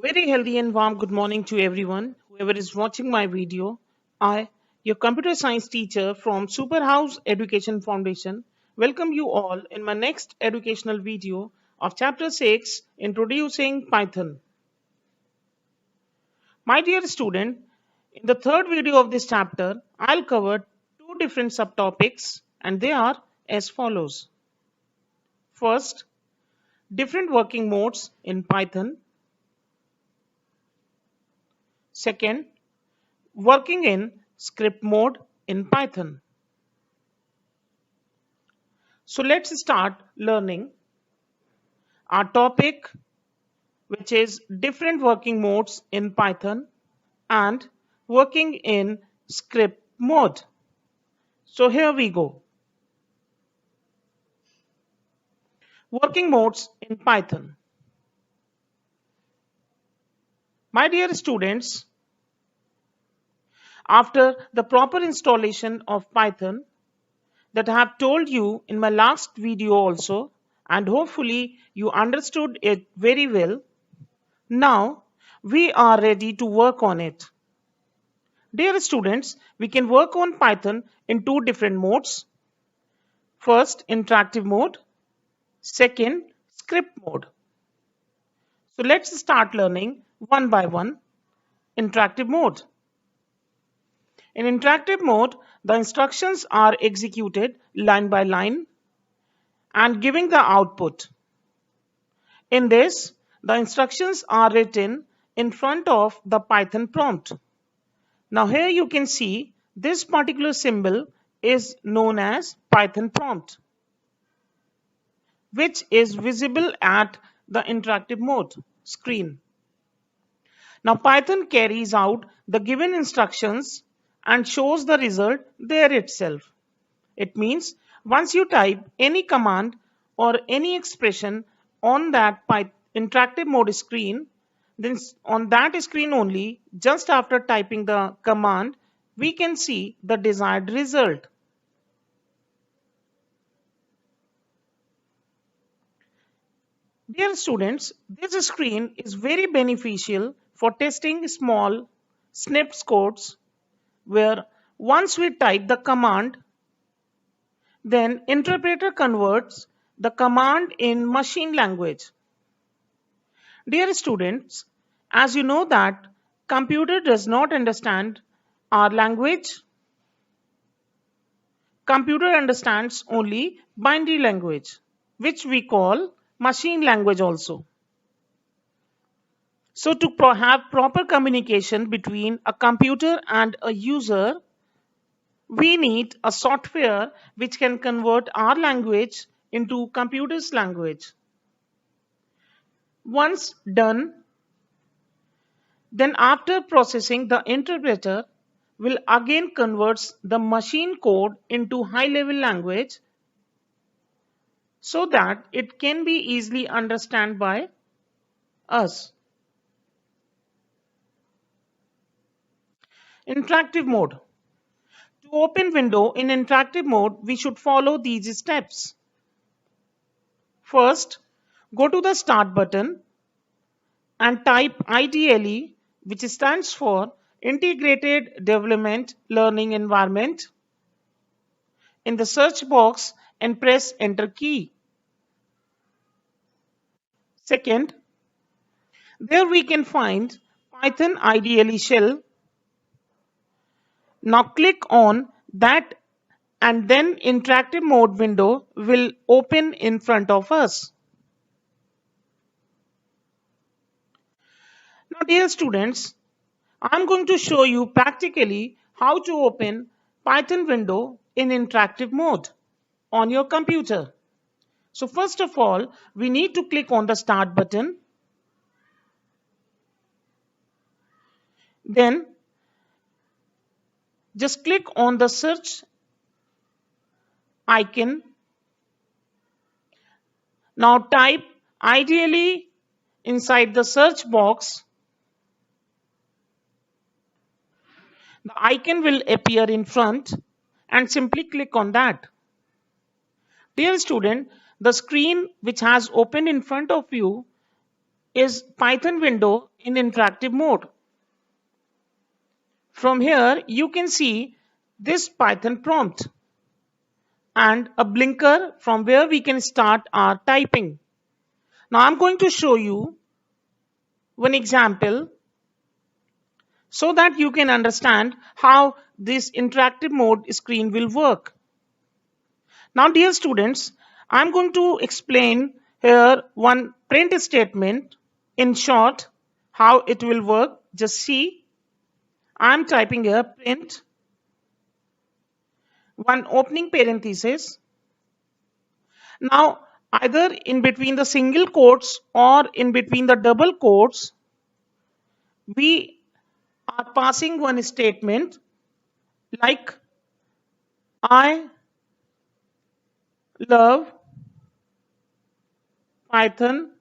Very healthy and warm good morning to everyone, whoever is watching my video. I, your computer science teacher from Superhouse Education Foundation, welcome you all in my next educational video of Chapter 6, Introducing Python. My dear student, in the third video of this chapter, I'll cover two different subtopics and they are as follows. First, different working modes in Python. Second, working in script mode in Python. So let's start learning our topic, which is different working modes in Python and working in script mode. So here we go. Working modes in Python. My dear students, after the proper installation of Python that I have told you in my last video also, and hopefully you understood it very well, now we are ready to work on it. Dear students, we can work on Python in two different modes. First, interactive mode. Second, script mode. So let's start learning one by one. Interactive mode. In interactive mode, the instructions are executed line by line and giving the output. In this, the instructions are written in front of the Python prompt. Now here you can see this particular symbol is known as Python prompt, which is visible at the interactive mode screen. Now Python carries out the given instructions and shows the result there itself. It means once you type any command or any expression on that interactive mode screen, then on that screen only, just after typing the command, we can see the desired result. Dear students, this screen is very beneficial for testing small snippets codes where once we type the command, then interpreter converts the command in machine language. Dear students, as you know that computer does not understand our language, computer understands only binary language, which we call machine language also. So to have proper communication between a computer and a user, we need a software which can convert our language into computer's language. Once done, then after processing, the interpreter will again converts the machine code into high level language so that it can be easily understood by us. Interactive mode. To open window in interactive mode, we should follow these steps. First, go to the start button and type IDLE, which stands for Integrated Development Learning Environment, in the search box and press enter key. Second, there we can find Python IDLE shell. Now click on that and then interactive mode window will open in front of us. Now dear students, I'm going to show you practically how to open Python window in interactive mode on your computer. So first of all, we need to click on the start button. Then just click on the search icon. Now type IDLE inside the search box. The icon will appear in front and simply click on that. Dear student, the screen which has opened in front of you is Python window in interactive mode. From here, you can see this Python prompt and a blinker from where we can start our typing. Now I'm going to show you one example so that you can understand how this interactive mode screen will work. Now, dear students, I'm going to explain here one print statement in short how it will work. Just see, I'm typing here print, one opening parenthesis. Now, either in between the single quotes or in between the double quotes, we are passing one statement like I love Python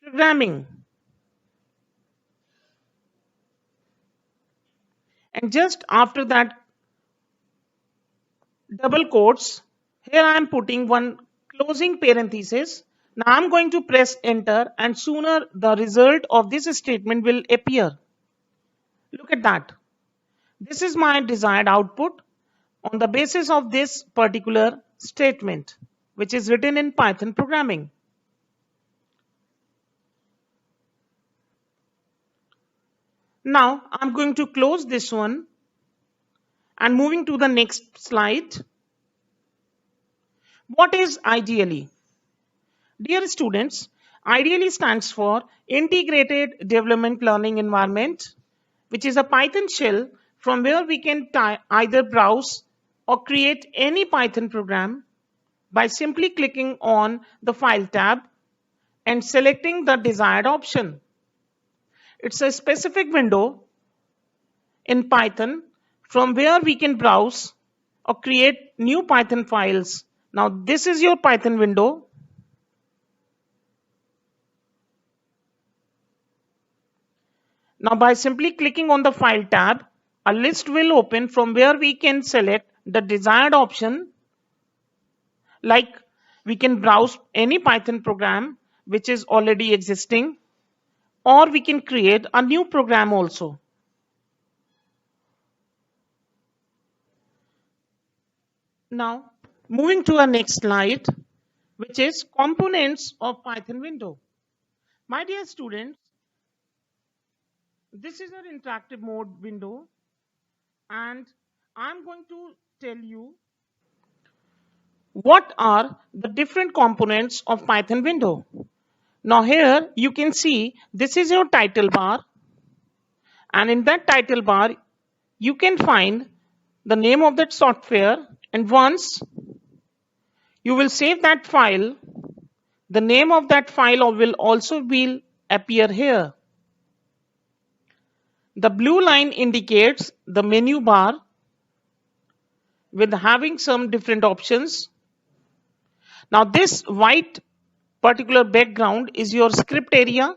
programming. And just after that double quotes, here I am putting one closing parenthesis. Now I am going to press enter and sooner the result of this statement will appear. Look at that. This is my desired output on the basis of this particular statement, which is written in Python programming. Now I'm going to close this one and moving to the next slide. What is ideally? Dear students, ideally stands for Integrated Development Learning Environment, which is a Python shell from where we can either browse or create any Python program by simply clicking on the File tab and selecting the desired option. It's a specific window in Python from where we can browse or create new Python files. Now, this is your Python window. Now, by simply clicking on the File tab, a list will open from where we can select the desired option. Like we can browse any Python program which is already existing, or we can create a new program also. Now, moving to our next slide, which is components of Python window. My dear students, this is our interactive mode window, and I'm going to tell you what are the different components of Python window. Now here you can see this is your title bar, and in that title bar you can find the name of that software, and once you will save that file, the name of that file will also appear here. The blue line indicates the menu bar with having some different options. Now this white particular background is your script area,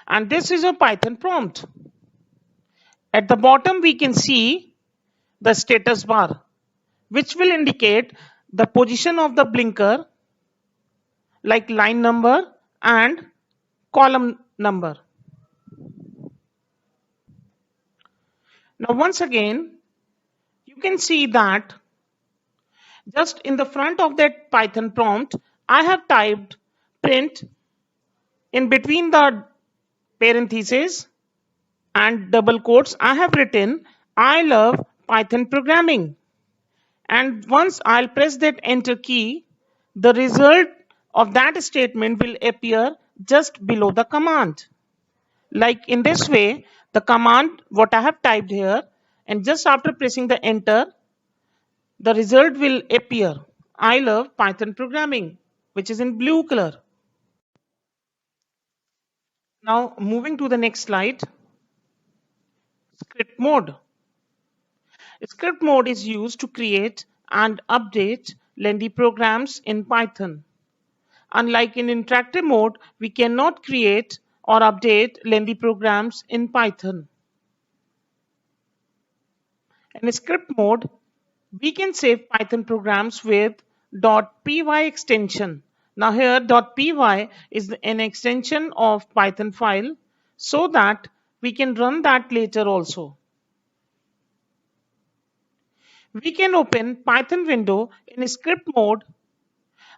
and this is a Python prompt. At the bottom we can see the status bar, which will indicate the position of the blinker like line number and column number. Now once again you can see that just in the front of that Python prompt I have typed print in between the parentheses and double quotes. I have written I love Python programming, and once I'll press that enter key, the result of that statement will appear just below the command. Like in this way, the command what I have typed here, and just after pressing the enter, the result will appear I love Python programming, which is in blue color. Now moving to the next slide, script mode. Script mode is used to create and update lengthy programs in Python. Unlike in interactive mode, we cannot create or update lengthy programs in Python. In script mode, we can save Python programs with .py extension. Now here .py is an extension of Python file so that we can run that later also. We can open Python window in script mode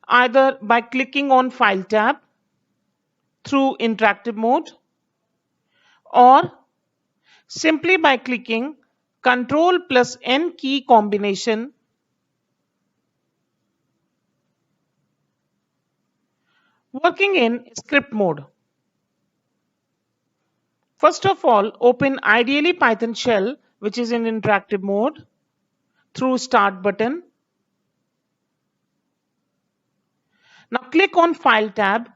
either by clicking on File tab through interactive mode or simply by clicking Ctrl plus N key combination. Working in script mode. First of all, open ideally Python shell which is in interactive mode through Start button. Now click on File tab,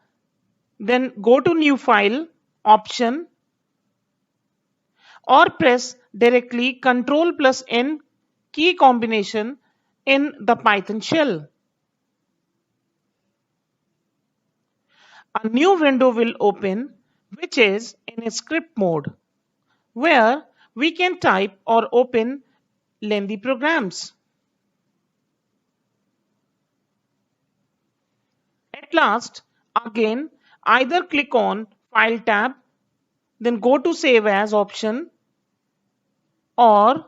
then go to New File option or press directly Ctrl plus N key combination in the Python shell. A new window will open which is in script mode where we can type or open lengthy programs. At last, again, either click on File tab, then go to Save As option or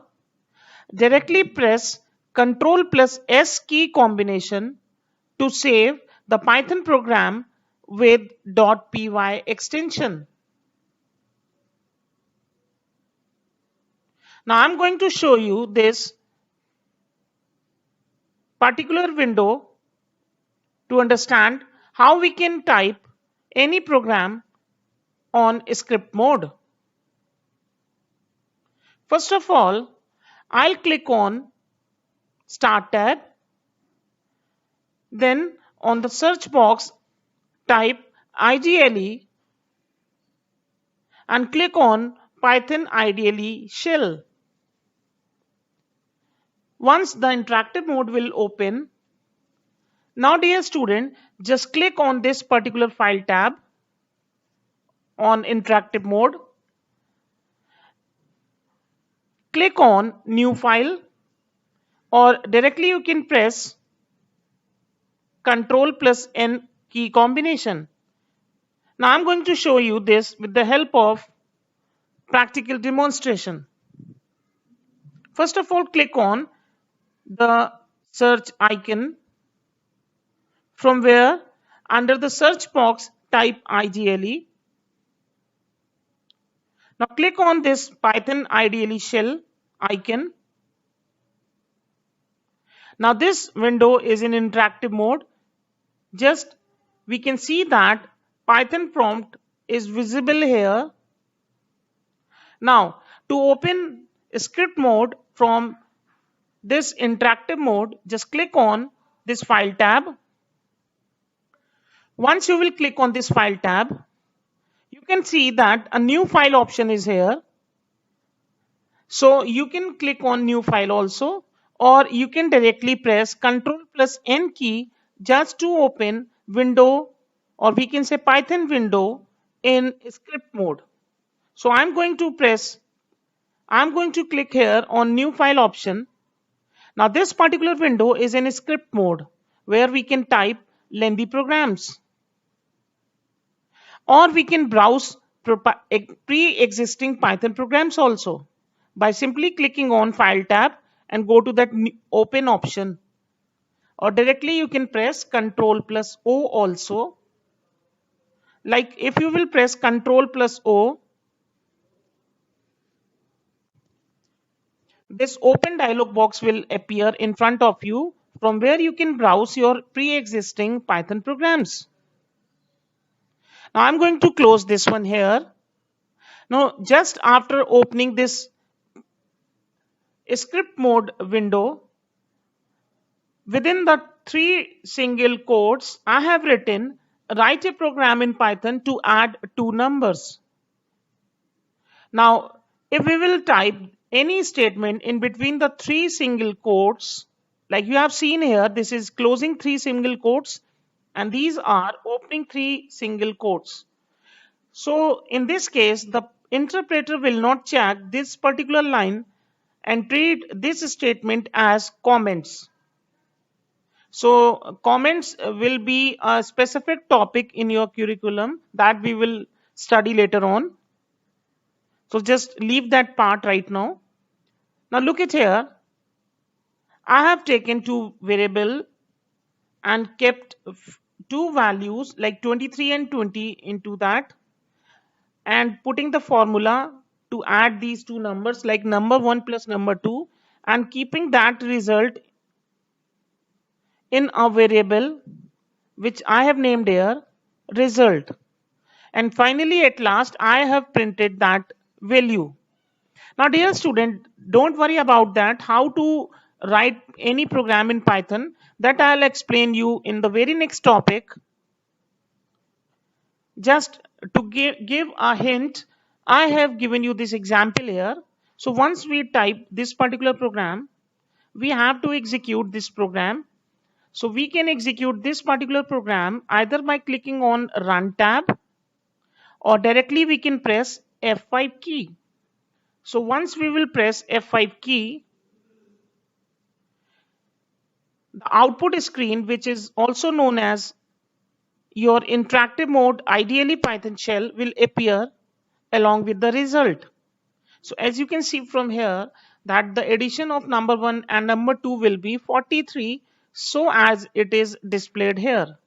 directly press Ctrl plus S key combination to save the Python program with .py extension. Now I'm going to show you this particular window to understand how we can type any program on script mode. First of all, I'll click on Start tab. Then on the search box, type IDLE and click on Python IDLE shell. Once the interactive mode will open, now dear student, just click on this particular file tab on interactive mode. Click on New File or directly you can press Ctrl plus N key combination. Now I'm going to show you this with the help of practical demonstration. First of all, click on the search icon from where under the search box type IDLE. Now click on this Python IDLE shell icon. Now this window is in interactive mode. Just we can see that Python prompt is visible here. Now to open script mode from this interactive mode, just click on this file tab. Once you will click on this file tab, you can see that a new file option is here. So you can click on new file also, or you can directly press Ctrl plus N key just to open window, or we can say Python window in script mode. So I'm going to click here on new file option. Now this particular window is in script mode where we can type lengthy programs. Or we can browse pre-existing Python programs also by simply clicking on File tab and go to that Open option. Or directly you can press Ctrl plus O also. Like if you will press Ctrl plus O, this open dialog box will appear in front of you from where you can browse your pre-existing Python programs. Now I'm going to close this one here. Now just after opening this script mode window, within the 3 single quotes, I have written write a program in Python to add 2 numbers. Now if we will type any statement in between the 3 single quotes, like you have seen here, this is closing 3 single quotes and these are opening 3 single quotes. So in this case, the interpreter will not check this particular line and treat this statement as comments. So comments will be a specific topic in your curriculum that we will study later on. So just leave that part right now. Now look at here. I have taken two variable and kept two values like 23 and 20 into that, and putting the formula to add these two numbers like number 1 plus number 2, and keeping that result in a variable which I have named here result. And finally at last I have printed that value. Now dear student, don't worry about that, how to write any program in Python, that I'll explain you in the very next topic. Just to give a hint, I have given you this example here. So once we type this particular program, we have to execute this program. So we can execute this particular program either by clicking on Run tab, or directly we can press F5 key. So once we will press F5 key, the output screen, which is also known as your interactive mode ideally Python shell, will appear along with the result. So as you can see from here that the addition of number 1 and number 2 will be 43, so as it is displayed here.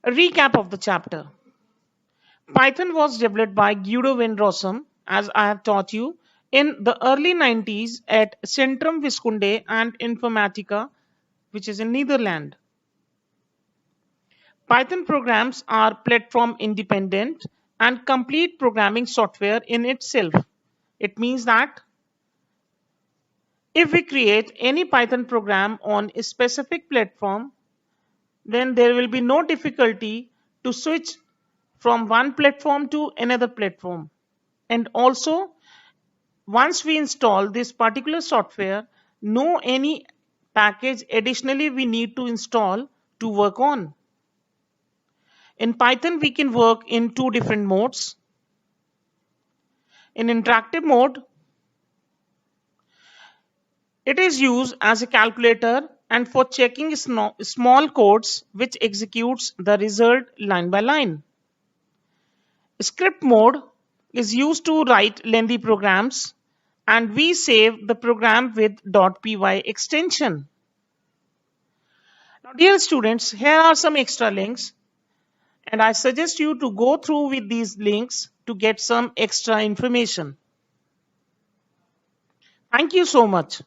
A recap of the chapter. Python was developed by Guido van Rossum, as I have taught you, in the early 90s at Centrum Wiskunde and Informatica, which is in Netherlands. Python programs are platform independent and complete programming software in itself. It means that if we create any Python program on a specific platform, then there will be no difficulty to switch from one platform to another platform. And also, once we install this particular software, no any package additionally we need to install to work on. In Python, we can work in two different modes. In interactive mode, it is used as a calculator and for checking small codes which executes the result line by line. Script mode is used to write lengthy programs, and we save the program with .py extension. Now dear students, here are some extra links, and I suggest you to go through with these links to get some extra information. Thank you so much.